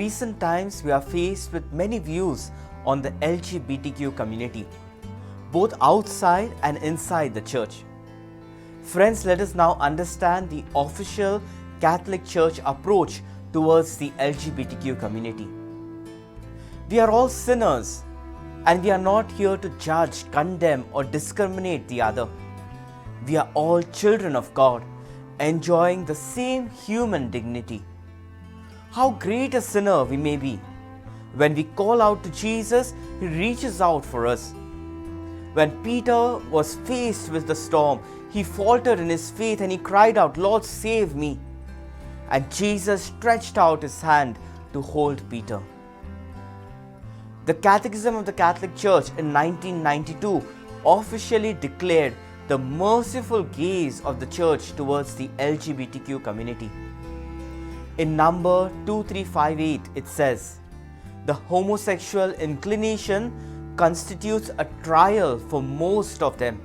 recent times, we are faced with many views on the LGBTQ community, both outside and inside the church. Friends, let us now understand the official Catholic Church approach towards the LGBTQ community. We are all sinners, and we are not here to judge, condemn, or discriminate the other. We are all children of God, enjoying the same human dignity. How great a sinner we may be. When we call out to Jesus, He reaches out for us. When Peter was faced with the storm, he faltered in his faith and he cried out, "Lord, save me." And Jesus stretched out His hand to hold Peter. The Catechism of the Catholic Church in 1992 officially declared the merciful gaze of the Church towards the LGBTQ community. In number 2358, it says, "The homosexual inclination constitutes a trial for most of them.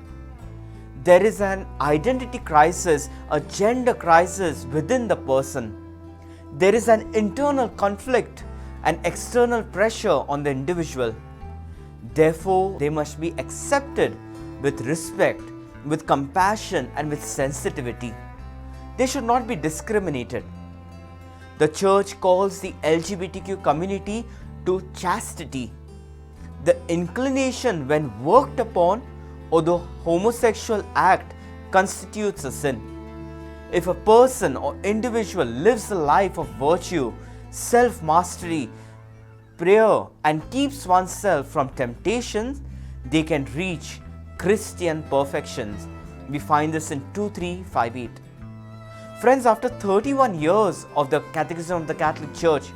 There is an identity crisis, a gender crisis within the person. There is an internal conflict and external pressure on the individual. Therefore, they must be accepted with respect, with compassion, and with sensitivity. They should not be discriminated." The Church calls the LGBTQ community to chastity. The inclination, when worked upon, or the homosexual act constitutes a sin. If a person or individual lives a life of virtue, self-mastery, prayer, and keeps oneself from temptations, they can reach Christian perfections. We find this in 2358. Friends, after 31 years of the Catechism of the Catholic Church,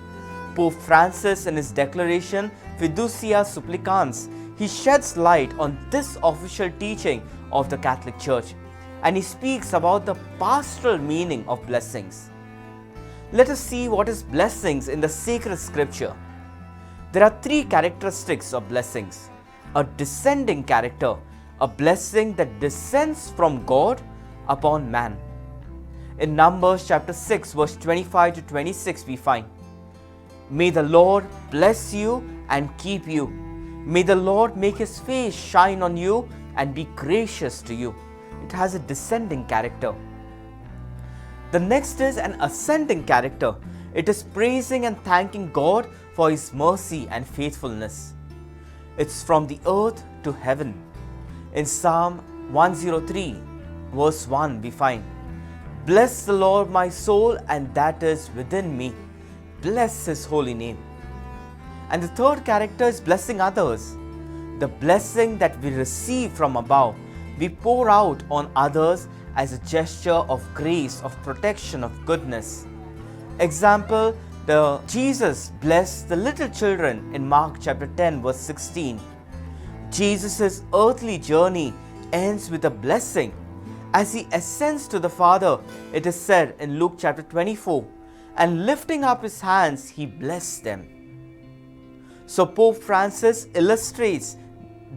Pope Francis, in his declaration Fiducia Supplicans, he sheds light on this official teaching of the Catholic Church, and he speaks about the pastoral meaning of blessings. Let us see what is blessings in the sacred scripture. There are three characteristics of blessings: a descending character, a blessing that descends from God upon man. In Numbers chapter 6 verse 25 to 26 we find, "May the Lord bless you and keep you. May the Lord make His face shine on you and be gracious to you." It has a descending character. The next is an ascending character. It is praising and thanking God for His mercy and faithfulness. It's from the earth to heaven. In Psalm 103 verse 1 we find, "Bless the Lord my soul and that is within me. Bless His holy name." And the third character is blessing others. The blessing that we receive from above, we pour out on others as a gesture of grace, of protection, of goodness. Example, Jesus blessed the little children in Mark chapter 10 verse 16. Jesus' earthly journey ends with a blessing. As He ascends to the Father, it is said in Luke chapter 24, "And lifting up His hands, He blessed them." So Pope Francis illustrates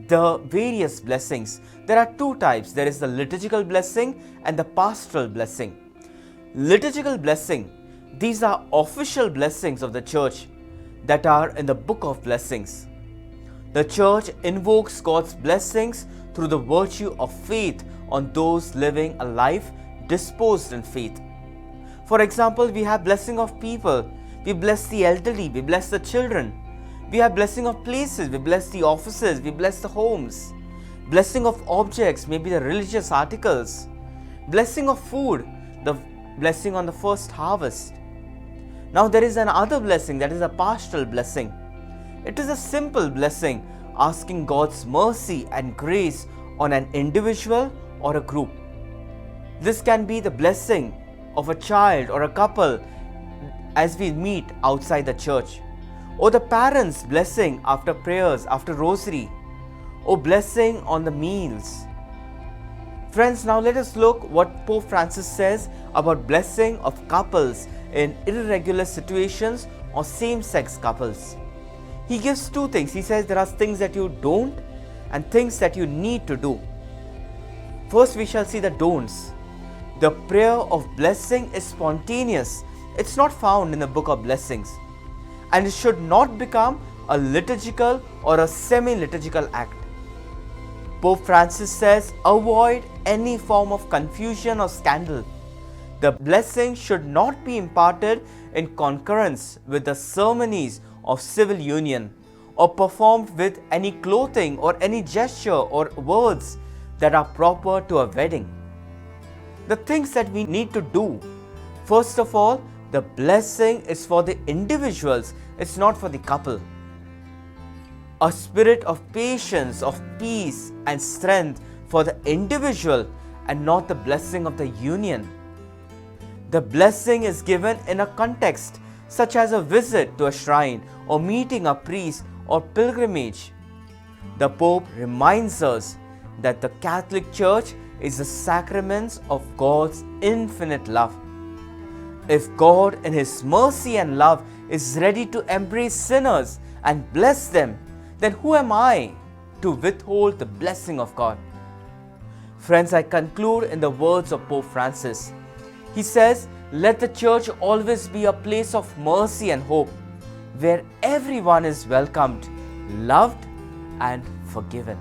the various blessings. There are two types. There is the liturgical blessing and the pastoral blessing. Liturgical blessing, these are official blessings of the Church that are in the Book of Blessings. The Church invokes God's blessings through the virtue of faith on those living a life disposed in faith. For example, we have blessing of people. We bless the elderly, we bless the children. We have blessing of places, we bless the offices, we bless the homes. Blessing of objects, maybe the religious articles. Blessing of food, the blessing on the first harvest. Now there is another blessing, that is a pastoral blessing. It is a simple blessing, asking God's mercy and grace on an individual or a group. This can be the blessing of a child or a couple as we meet outside the church, or the parents' blessing after prayers, after rosary, or blessing on the meals. Friends, now let us look what Pope Francis says about blessing of couples in irregular situations or same-sex couples. He gives two things. He says there are things that you don't and things that you need to do. First, we shall see the don'ts. The prayer of blessing is spontaneous. It's not found in the Book of Blessings. and it should not become a liturgical or a semi-liturgical act. Pope Francis says, avoid any form of confusion or scandal. The blessing should not be imparted in concurrence with the ceremonies of civil union or performed with any clothing or any gesture or words that are proper to a wedding. The things that we need to do, first of all, the blessing is for the individuals, it's not for the couple. A spirit of patience, of peace and strength for the individual and not the blessing of the union. The blessing is given in a context such as a visit to a shrine or meeting a priest or pilgrimage. The Pope reminds us that the Catholic Church is the sacraments of God's infinite love. If God in His mercy and love is ready to embrace sinners and bless them, then who am I to withhold the blessing of God? Friends, I conclude in the words of Pope Francis. He says, let the church always be a place of mercy and hope, where everyone is welcomed, loved and forgiven.